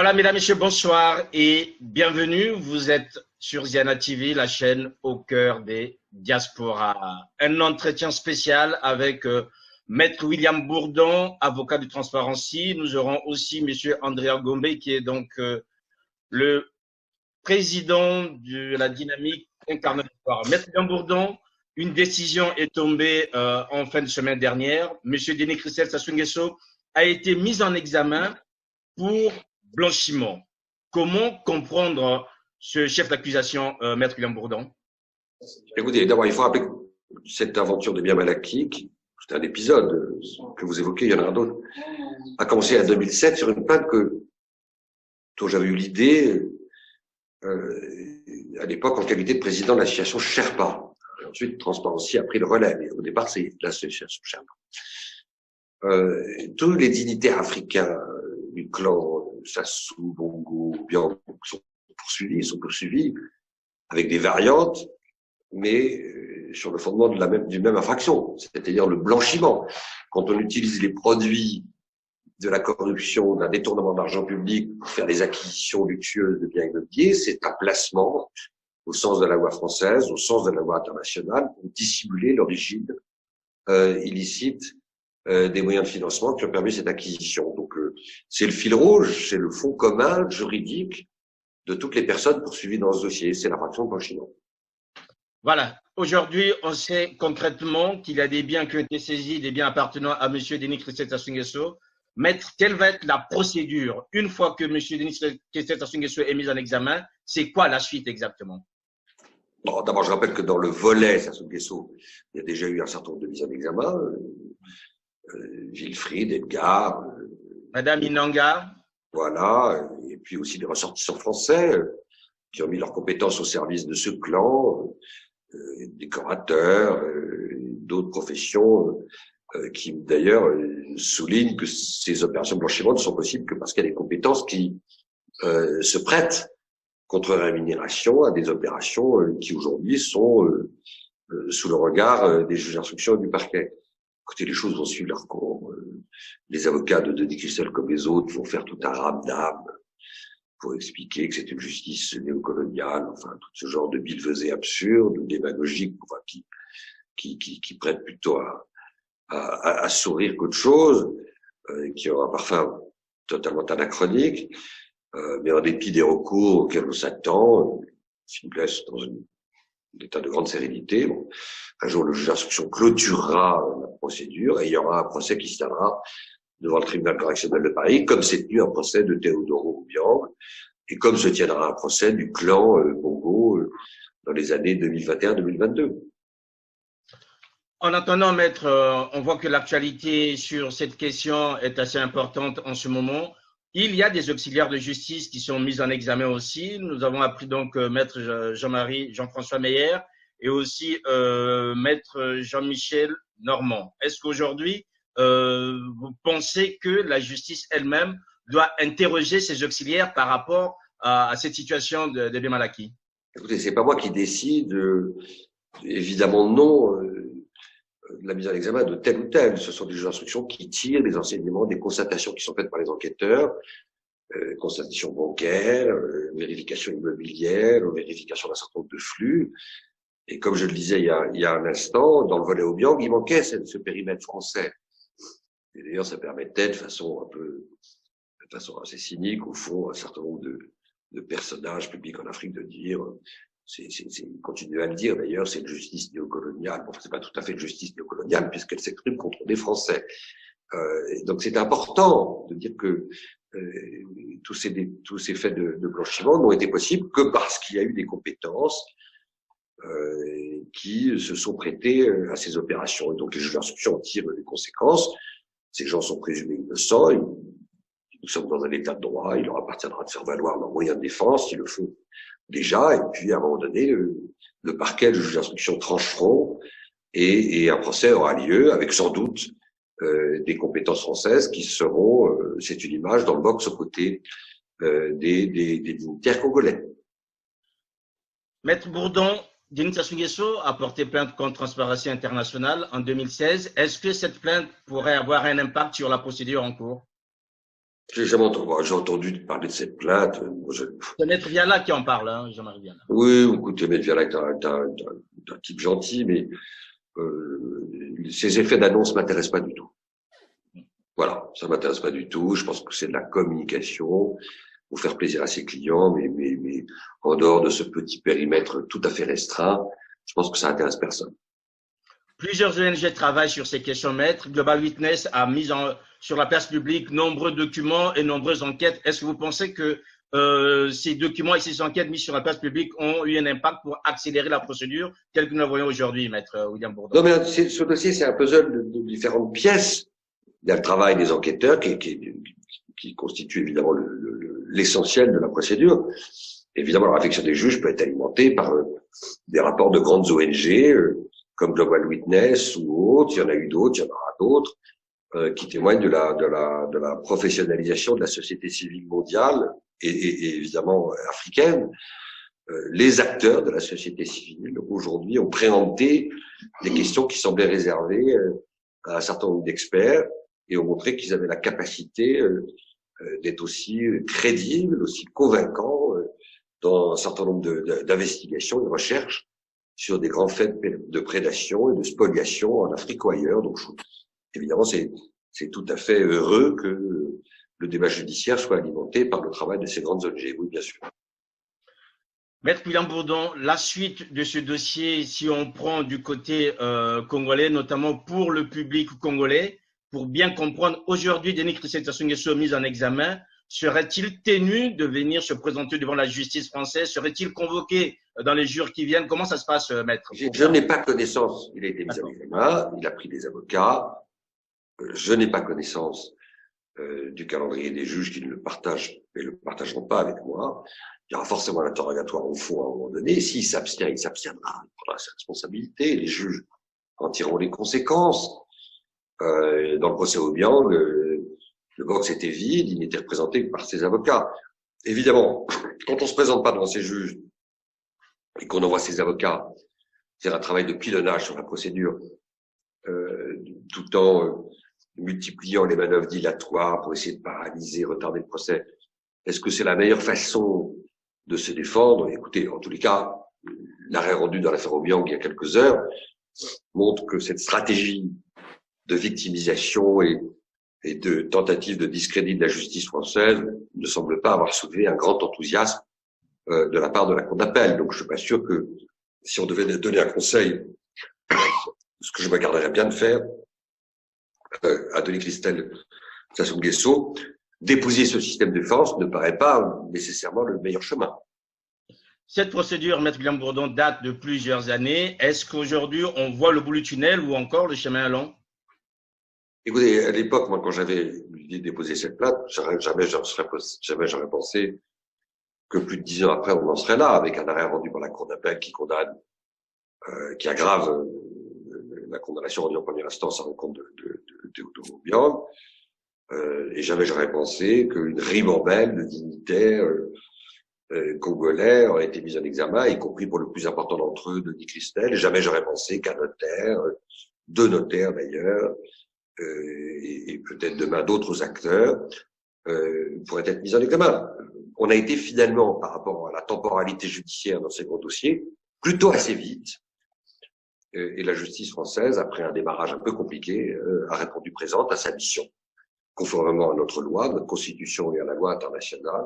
Voilà, mesdames, messieurs, bonsoir et bienvenue. Vous êtes sur Ziana TV, la chaîne au cœur des diasporas. Un entretien spécial avec Maître William Bourdon, avocat de Transparency. Nous aurons aussi Monsieur Andrea Gombe, qui est donc le président de la dynamique incarnatoire. Maître William Bourdon, une décision est tombée en fin de semaine dernière. Monsieur Denis Christelle Sassou Nguesso a été mis en examen pour blanchiment. Comment comprendre ce chef d'accusation, Maître William Bourdon? Écoutez, d'abord, il faut rappeler que cette aventure de Biam al-Aki, c'est un épisode que vous évoquez, il y en aura d'autres, a commencé en 2007 sur une plainte dont j'avais eu l'idée à l'époque en qualité de président de l'association Sherpa. Et ensuite, Transparency a pris le relais, mais au départ, c'est l'association Sherpa. Tous les dignitaires africains du clan Sassou, Bongo, Biam sont poursuivis avec des variantes, mais sur le fondement de d'une même infraction, c'est-à-dire le blanchiment. Quand on utilise les produits de la corruption, d'un détournement d'argent public pour faire des acquisitions luxueuses de biens immobiliers, c'est un placement au sens de la loi française, au sens de la loi internationale, pour dissimuler l'origine illicite des moyens de financement qui ont permis cette acquisition. Donc, c'est le fil rouge, c'est le fond commun juridique de toutes les personnes poursuivies dans ce dossier. C'est l'infraction de blanchiment. Voilà. Aujourd'hui, on sait concrètement qu'il y a des biens qui ont été saisis, des biens appartenant à M. Denis Christelle Sassou Nguesso. Maître, quelle va être la procédure une fois que M. Denis Christelle Sassou Nguesso est mis en examen? C'est quoi la suite exactement? Bon, d'abord, je rappelle que dans le volet Sassou Nguesso, il y a déjà eu un certain nombre de mises en examen. Wilfried, Edgar, Madame Inanga. Voilà, et puis aussi des ressortissants français qui ont mis leurs compétences au service de ce clan, décorateurs, d'autres professions qui d'ailleurs soulignent que ces opérations de blanchiment ne sont possibles que parce qu'il y a des compétences qui se prêtent contre rémunération à des opérations qui aujourd'hui sont sous le regard des juges d'instruction et du parquet. Écoutez, les choses vont suivre leur cours. Les avocats de Denis Christelle comme les autres vont faire tout un ramdam pour expliquer que c'est une justice néocoloniale, enfin tout ce genre de billevesées absurdes ou démagogiques, enfin, qui prêtent plutôt à sourire qu'autre chose, qui aura parfois totalement anachronique, mais en dépit des recours auxquels on s'attend, s'il vous plaît, dans un état de grande sérénité. Bon, un jour, le juge d'instruction clôturera la procédure et il y aura un procès qui se tiendra devant le tribunal correctionnel de Paris, comme s'est tenu un procès de Théodoro Obiang et comme se tiendra un procès du clan Bongo dans les années 2021-2022. En attendant, Maître, on voit que l'actualité sur cette question est assez importante en ce moment. Il y a des auxiliaires de justice qui sont mis en examen aussi. Nous avons appris donc Maître Jean-François Meyer et aussi Maître Jean-Michel Normand. Est-ce qu'aujourd'hui, vous pensez que la justice elle-même doit interroger ses auxiliaires par rapport à cette situation de Biam al-Aki? Écoutez, c'est pas moi qui décide, évidemment non, de la mise en examen de tel ou tel. Ce sont des juges d'instruction qui tirent les enseignements des constatations qui sont faites par les enquêteurs, constatations bancaires, vérification immobilière, vérification d'un certain nombre de flux. Et comme je le disais il y a un instant, dans le volet Obiang, il manquait ce périmètre français. Et d'ailleurs, ça permettait de façon assez cynique, au fond, un certain nombre de personnages publics en Afrique de dire, continuer à le dire d'ailleurs, c'est une justice néocoloniale. Bon, c'est pas tout à fait une justice néocoloniale puisqu'elle s'exprime contre des Français. Donc c'est important de dire que tous ces faits de blanchiment n'ont été possibles que parce qu'il y a eu des compétences qui se sont prêtées à ces opérations. Et donc les juges d'instruction en tirent les conséquences. Ces gens sont présumés innocents. Nous sommes dans un état de droit. Il leur appartiendra de faire valoir leurs moyens de défense. Ils le font déjà. Et puis à un moment donné, le parquet, le juge d'instruction trancheront et un procès aura lieu avec sans doute des compétences françaises qui seront, c'est une image dans le box aux côtés des dignitaires congolais. Maître Bourdon, Denis Sassou Nguesso a porté plainte contre Transparency International en 2016. Est-ce que cette plainte pourrait avoir un impact sur la procédure en cours? J'ai jamais entendu, bon, j'ai entendu parler de cette plainte. C'est Maître Viala qui en parle, hein, Jean-Marie Viala. Oui, écoutez, Maître Viala est un type gentil, mais ces effets d'annonce m'intéressent pas du tout. Voilà, ça m'intéresse pas du tout. Je pense que c'est de la communication pour faire plaisir à ses clients, mais en dehors de ce petit périmètre tout à fait restreint, je pense que ça intéresse personne. Plusieurs ONG travaillent sur ces questions, maître. Global Witness a mis sur la place publique nombreux documents et nombreuses enquêtes. Est-ce que vous pensez que ces documents et ces enquêtes mises sur la place publique ont eu un impact pour accélérer la procédure telle que nous la voyons aujourd'hui, maître William Bourdon? Non, mais ce dossier, c'est un puzzle de différentes pièces. Il y a le travail des enquêteurs qui constitue évidemment l'essentiel de la procédure. Évidemment, la réflexion des juges peut être alimentée par des rapports de grandes ONG comme Global Witness ou autres. Il y en a eu d'autres, il y en aura d'autres qui témoignent de la professionnalisation de la société civile mondiale et évidemment africaine. Les acteurs de la société civile aujourd'hui ont préempté des questions qui semblaient réservées à un certain nombre d'experts et ont montré qu'ils avaient la capacité d'être aussi crédibles, aussi convaincants dans un certain nombre d'investigations, de recherches sur des grands faits de prédation et de spoliation en Afrique ou ailleurs. Donc, évidemment, c'est tout à fait heureux que le débat judiciaire soit alimenté par le travail de ces grandes ONG. Oui, bien sûr. Maître William Bourdon, la suite de ce dossier, si on prend du côté congolais, notamment pour le public congolais, pour bien comprendre, aujourd'hui, Denis Christian Sassou Nguesso mis en examen, serait-il tenu de venir se présenter devant la justice française? Serait-il convoqué dans les jours qui viennent? Comment ça se passe, maître? Je n'ai pas connaissance. Il a été mis en examen, il a pris des avocats. Je n'ai pas connaissance du calendrier des juges qui ne le partagent et le partageront pas avec moi. Il y aura forcément un interrogatoire au fond à un moment donné. S'il s'abstient, il s'abstiendra. Il prendra ses responsabilités. Les juges en tireront les conséquences. Dans le procès Obiang, le box était vide, il n'était représenté que par ses avocats. Évidemment, quand on se présente pas devant ces juges et qu'on envoie ses avocats, c'est un travail de pilonnage sur la procédure, tout en multipliant les manœuvres dilatoires pour essayer de paralyser, retarder le procès. Est-ce que c'est la meilleure façon de se défendre? Écoutez, en tous les cas, l'arrêt rendu dans l'affaire Obiang il y a quelques heures montre que cette stratégie de victimisation et de tentative de discrédit de la justice française ne semble pas avoir soulevé un grand enthousiasme de la part de la Cour d'appel. Donc, je suis pas sûr que si on devait donner un conseil, ce que je me garderais bien de faire à Denis Christian Sassou Nguesso, d'épouser ce système de force ne paraît pas nécessairement le meilleur chemin. Cette procédure, maître William Bourdon, date de plusieurs années. Est-ce qu'aujourd'hui, on voit le bout du tunnel ou encore le chemin est long? Écoutez, à l'époque, moi, quand j'avais déposé cette plainte, jamais j'aurais pensé que plus de 10 ans après, on en serait là, avec un arrêt rendu par la Cour d'appel qui condamne, qui aggrave la condamnation rendue en première instance à l'encontre de Théodore Obiang. Et jamais j'aurais pensé qu'une ribambelle de dignitaires congolais aurait été mise en examen, y compris pour le plus important d'entre eux, Denis Christel. Et jamais j'aurais pensé qu'un notaire, deux notaires d'ailleurs, et peut-être demain d'autres acteurs pourraient être mis en examen. On a été finalement, par rapport à la temporalité judiciaire dans ces gros dossiers, plutôt assez vite. Et la justice française, après un démarrage un peu compliqué, a répondu présente à sa mission. Conformément à notre loi, notre constitution et à la loi internationale,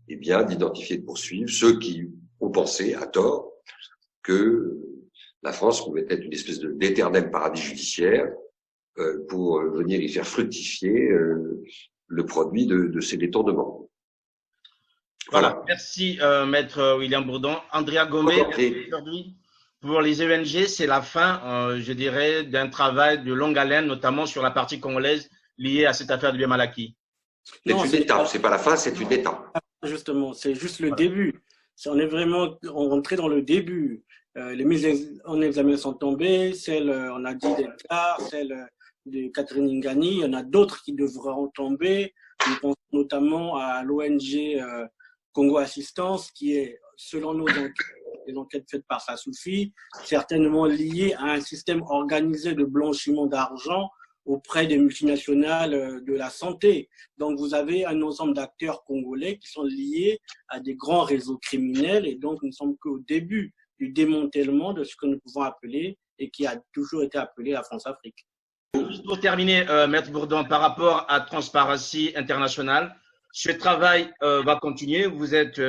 eh bien, d'identifier et de poursuivre ceux qui ont pensé, à tort, que la France pouvait être une espèce d'éternel paradis judiciaire pour venir y faire fructifier le produit de ces détournements. Voilà. Merci, maître William Bourdon. Andrea Gomez, aujourd'hui, pour les ONG, c'est la fin, je dirais, d'un travail de longue haleine, notamment sur la partie congolaise liée à cette affaire de Biam Alaki. C'est une étape, c'est pas la fin, c'est une étape. Justement, c'est juste le début. On est vraiment rentré dans le début. Les mises en examen sont tombées, celle, on a dit d'Edgar, celle de Catherine Ngani, il y en a d'autres qui devront tomber. Je pense notamment à l'ONG Congo Assistance, qui est, selon nos enquêtes, les enquêtes faites par Sassoufi, certainement liées à un système organisé de blanchiment d'argent auprès des multinationales de la santé. Donc, vous avez un ensemble d'acteurs congolais qui sont liés à des grands réseaux criminels et donc nous ne sommes qu'au début du démantèlement de ce que nous pouvons appeler et qui a toujours été appelé la France-Afrique. Pour terminer, Maître Bourdon, par rapport à Transparency International, ce travail va continuer. Vous êtes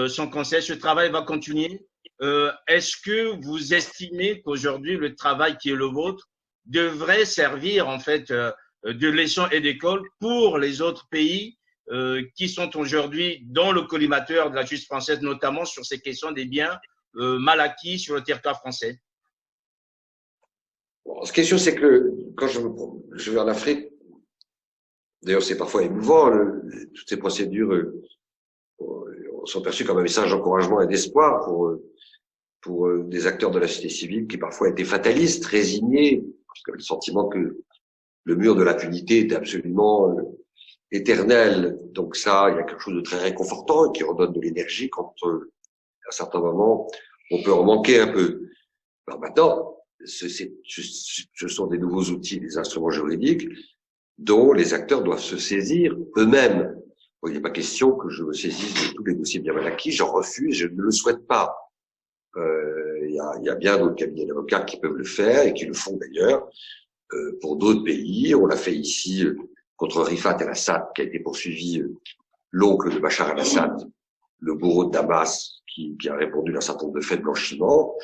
son conseil, ce travail va continuer. Est-ce que vous estimez qu'aujourd'hui, le travail qui est le vôtre devrait servir en fait de leçon et d'école pour les autres pays qui sont aujourd'hui dans le collimateur de la justice française, notamment sur ces questions des biens mal acquis sur le territoire français? Bon, la question, c'est que quand je vais en Afrique, d'ailleurs c'est parfois émouvant, toutes ces procédures sont perçues comme un message d'encouragement et d'espoir pour des acteurs de la société civile qui parfois étaient fatalistes, résignés, parce que le sentiment que le mur de l'impunité était absolument éternel. Donc ça, il y a quelque chose de très réconfortant et qui redonne de l'énergie quand à certains moments on peut en manquer un peu. Alors maintenant, ce sont des nouveaux outils, des instruments juridiques dont les acteurs doivent se saisir eux-mêmes. Bon, il n'est pas question que je me saisisse de tous les dossiers bien mal acquis, j'en refuse, je ne le souhaite pas. Il y a bien d'autres cabinets d'avocats qui peuvent le faire et qui le font d'ailleurs pour d'autres pays. On l'a fait ici contre Rifat el-Assad qui a été poursuivi, l'oncle de Bachar el-Assad, le bourreau de Damas qui a répondu d'un certain nombre de faits de blanchiment.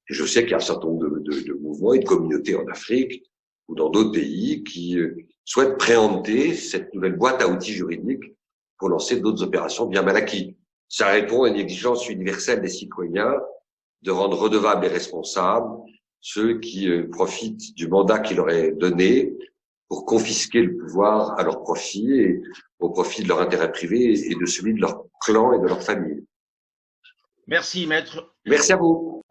Et je sais qu'il y a un certain nombre de mouvements et de communautés en Afrique ou dans d'autres pays qui souhaitent préempter cette nouvelle boîte à outils juridiques pour lancer d'autres opérations bien mal acquis. Ça répond à une exigence universelle des citoyens de rendre redevables et responsables ceux qui profitent du mandat qui leur est donné pour confisquer le pouvoir à leur profit et au profit de leur intérêt privé et de celui de leur clan et de leur famille. Merci, Maître. Merci à vous.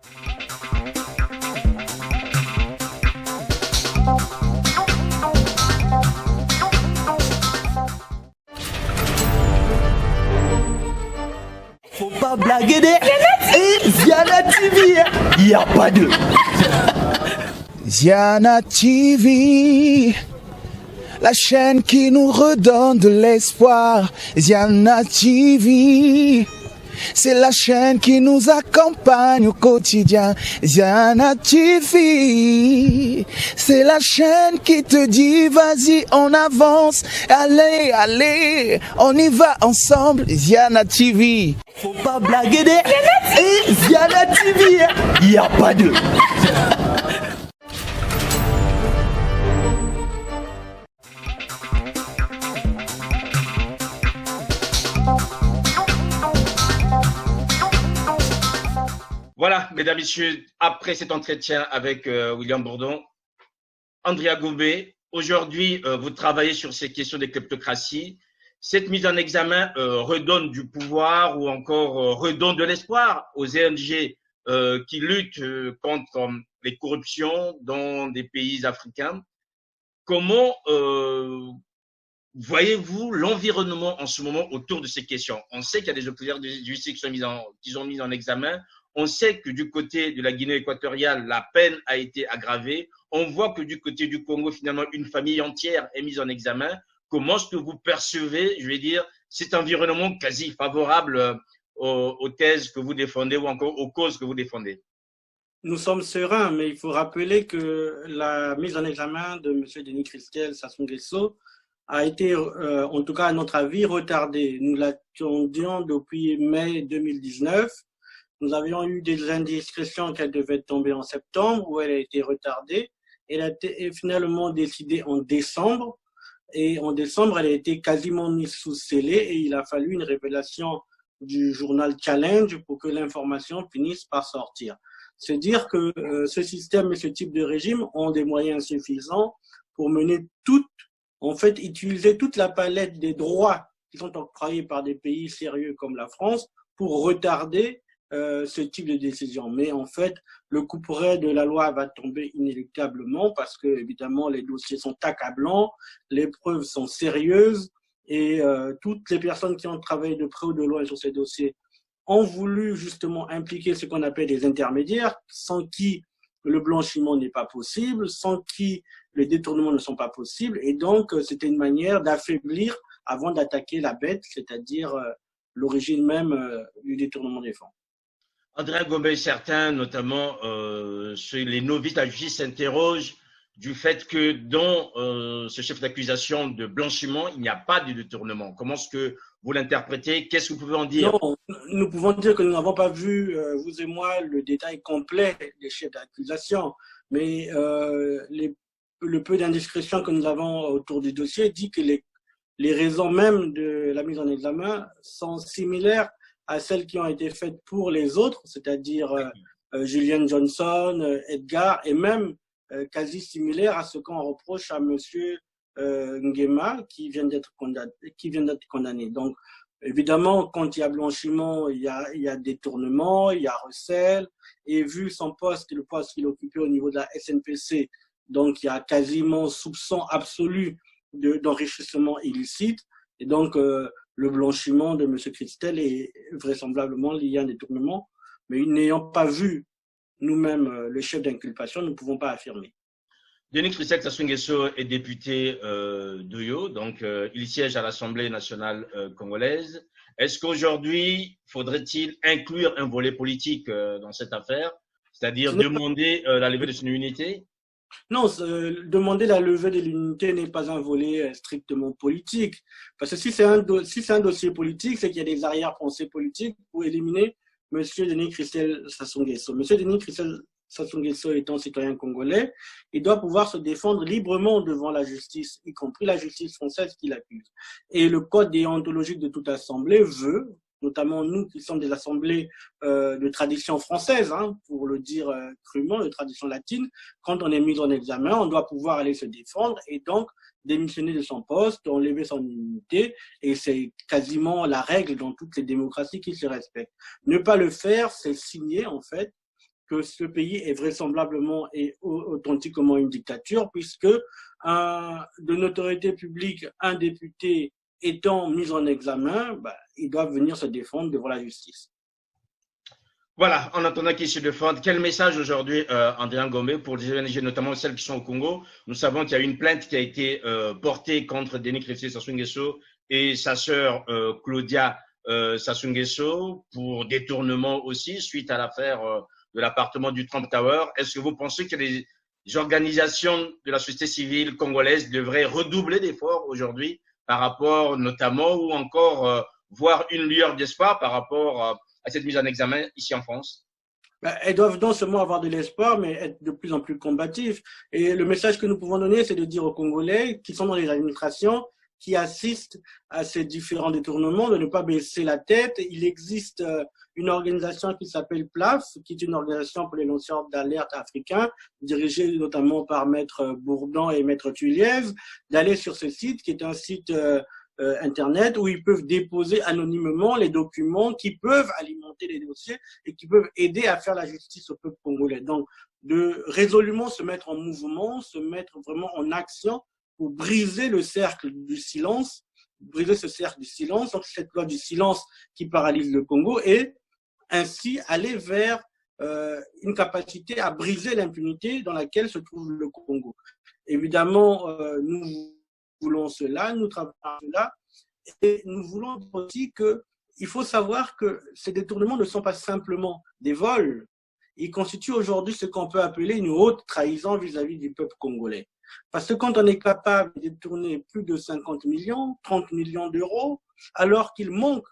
Faut pas blaguer des Ziana TV, il n'y a pas de Ziana TV, la chaîne qui nous redonne de l'espoir. Ziana TV, c'est la chaîne qui nous accompagne au quotidien. Ziana TV, c'est la chaîne qui te dit vas-y on avance, allez, allez, on y va ensemble. Ziana TV, faut pas blaguer des Ziana TV, il n'y a pas de Voilà, mesdames, messieurs, après cet entretien avec William Bourdon, Andrea Goumbé, aujourd'hui, vous travaillez sur ces questions de kleptocratie. Cette mise en examen redonne du pouvoir ou encore redonne de l'espoir aux ONG qui luttent contre les corruptions dans des pays africains. Comment voyez-vous l'environnement en ce moment autour de ces questions? On sait qu'il y a des auxiliaires de justice qui sont mis en examen. On sait que du côté de la Guinée équatoriale, la peine a été aggravée. On voit que du côté du Congo, finalement, une famille entière est mise en examen. Comment est-ce que vous percevez, je vais dire, cet environnement quasi favorable aux thèses que vous défendez ou encore aux causes que vous défendez? Nous sommes sereins, mais il faut rappeler que la mise en examen de M. Denis Christel Sassou Nguesso a été, en tout cas à notre avis, retardée. Nous l'attendions depuis mai 2019. Nous avions eu des indiscrétions qu'elle devait tomber en septembre, où elle a été retardée. Elle a été finalement décidée en décembre. Et en décembre, elle a été quasiment mise sous scellé et il a fallu une révélation du journal Challenge pour que l'information finisse par sortir. C'est dire que ce système et ce type de régime ont des moyens suffisants pour mener utiliser toute la palette des droits qui sont octroyés par des pays sérieux comme la France pour retarder ce type de décision. Mais en fait, le couperet de la loi va tomber inéluctablement parce que, évidemment, les dossiers sont accablants, les preuves sont sérieuses et toutes les personnes qui ont travaillé de près ou de loin sur ces dossiers ont voulu justement impliquer ce qu'on appelle des intermédiaires, sans qui le blanchiment n'est pas possible, sans qui les détournements ne sont pas possibles. Et donc, c'était une manière d'affaiblir avant d'attaquer la bête, c'est-à-dire l'origine même du détournement des fonds. André Ngombe, certains, notamment les novices de la justice, s'interrogent du fait que dans ce chef d'accusation de blanchiment, il n'y a pas de détournement. Comment est-ce que vous l'interprétez? Qu'est-ce que vous pouvez en dire? Non, nous pouvons dire que nous n'avons pas vu, vous et moi, le détail complet des chefs d'accusation, mais le peu d'indiscrétion que nous avons autour du dossier dit que les raisons même de la mise en examen sont similaires à celles qui ont été faites pour les autres, c'est-à-dire Julian Johnson, Edgar, et même quasi similaires à ce qu'on reproche à monsieur Nguema qui vient d'être condamné. Donc, évidemment, quand il y a blanchiment, il y a détournement, il y a recel, et vu son poste, le poste qu'il occupait au niveau de la SNPC, donc il y a quasiment soupçon absolu d'enrichissement illicite, et donc le blanchiment de M. Christel est vraisemblablement lié à un détournement, mais n'ayant pas vu nous-mêmes le chef d'inculpation, nous ne pouvons pas affirmer. Denis Christel Sassou Nguesso est député d'Oyo, donc il siège à l'Assemblée nationale congolaise. Est-ce qu'aujourd'hui, faudrait-il inclure un volet politique dans cette affaire, c'est-à-dire demander la levée de son immunité? Non, demander la levée de l'immunité n'est pas un volet strictement politique. Parce que si c'est un dossier politique, c'est qu'il y a des arrière-pensées politiques pour éliminer M. Denis Christel Sassou Nguesso. M. Denis Christel Sassou Nguesso étant citoyen congolais, il doit pouvoir se défendre librement devant la justice, y compris la justice française qui l'accuse. Et le code déontologique de toute assemblée veut, notamment nous qui sommes des assemblées de tradition française, pour le dire crûment, de tradition latine, quand on est mis en examen, on doit pouvoir aller se défendre et donc démissionner de son poste, enlever son immunité, et c'est quasiment la règle dans toutes les démocraties qui se respectent. Ne pas le faire, c'est signer en fait que ce pays est vraisemblablement et authentiquement une dictature, puisque de notoriété publique, un député étant mis en examen, ils doivent venir se défendre devant la justice. Voilà, en attendant qu'ils se défendent, quel message aujourd'hui, André Ngombe, pour les ONG, notamment celles qui sont au Congo? Nous savons qu'il y a une plainte qui a été portée contre Denis Christel Sassou Nguesso et sa sœur Claudia Sassou Nguesso pour détournement aussi, suite à l'affaire de l'appartement du Trump Tower. Est-ce que vous pensez que les organisations de la société civile congolaise devraient redoubler d'efforts aujourd'hui par rapport notamment ou encore voir une lueur d'espoir par rapport à cette mise en examen ici en France? Elles doivent non seulement avoir de l'espoir, mais être de plus en plus combatifs. Et le message que nous pouvons donner, c'est de dire aux Congolais qui sont dans les administrations, qui assistent à ces différents détournements, de ne pas baisser la tête. Il existe une organisation qui s'appelle PLAF, qui est une organisation pour les lanceurs d'alerte africains, dirigée notamment par Maître Bourdon et Maître Tuliev, d'aller sur ce site, qui est un site Internet, où ils peuvent déposer anonymement les documents qui peuvent alimenter les dossiers et qui peuvent aider à faire la justice au peuple congolais. Donc, de résolument se mettre en mouvement, se mettre vraiment en action pour briser le cercle du silence, briser ce cercle du silence, donc cette loi du silence qui paralyse le Congo, et ainsi aller vers une capacité à briser l'impunité dans laquelle se trouve le Congo. Évidemment, nous voulons cela, nous travaillons cela, et nous voulons aussi qu'il faut savoir que ces détournements ne sont pas simplement des vols, ils constituent aujourd'hui ce qu'on peut appeler une haute trahison vis-à-vis du peuple congolais. Parce que quand on est capable de détourner plus de 50 millions, 30 millions d'euros, alors qu'il manque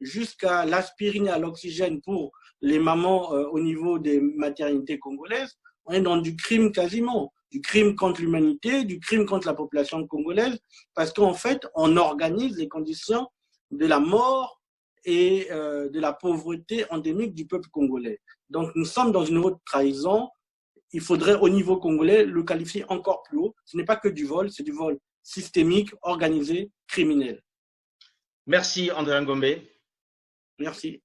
jusqu'à l'aspirine et à l'oxygène pour les mamans au niveau des maternités congolaises, on est dans du crime quasiment, du crime contre l'humanité, du crime contre la population congolaise, parce qu'en fait, on organise les conditions de la mort et de la pauvreté endémique du peuple congolais. Donc nous sommes dans une haute trahison. Il faudrait, au niveau congolais, le qualifier encore plus haut. Ce n'est pas que du vol, c'est du vol systémique, organisé, criminel. Merci, André Ngombe. Merci.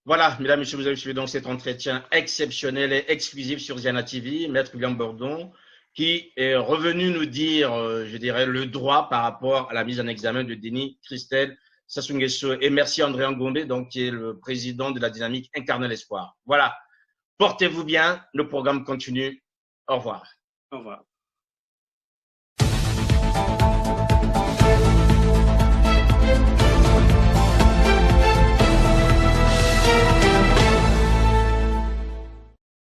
Voilà, mesdames, messieurs, vous avez suivi donc cet entretien exceptionnel et exclusif sur Ziana TV, Maître William Bourdon, qui est revenu nous dire, je dirais, le droit par rapport à la mise en examen de Denis Christel Sassou Nguesso. Et merci André Ngombe, donc, qui est le président de la dynamique Incarner l'Espoir. Voilà. Portez-vous bien, le programme continue. Au revoir. Au revoir.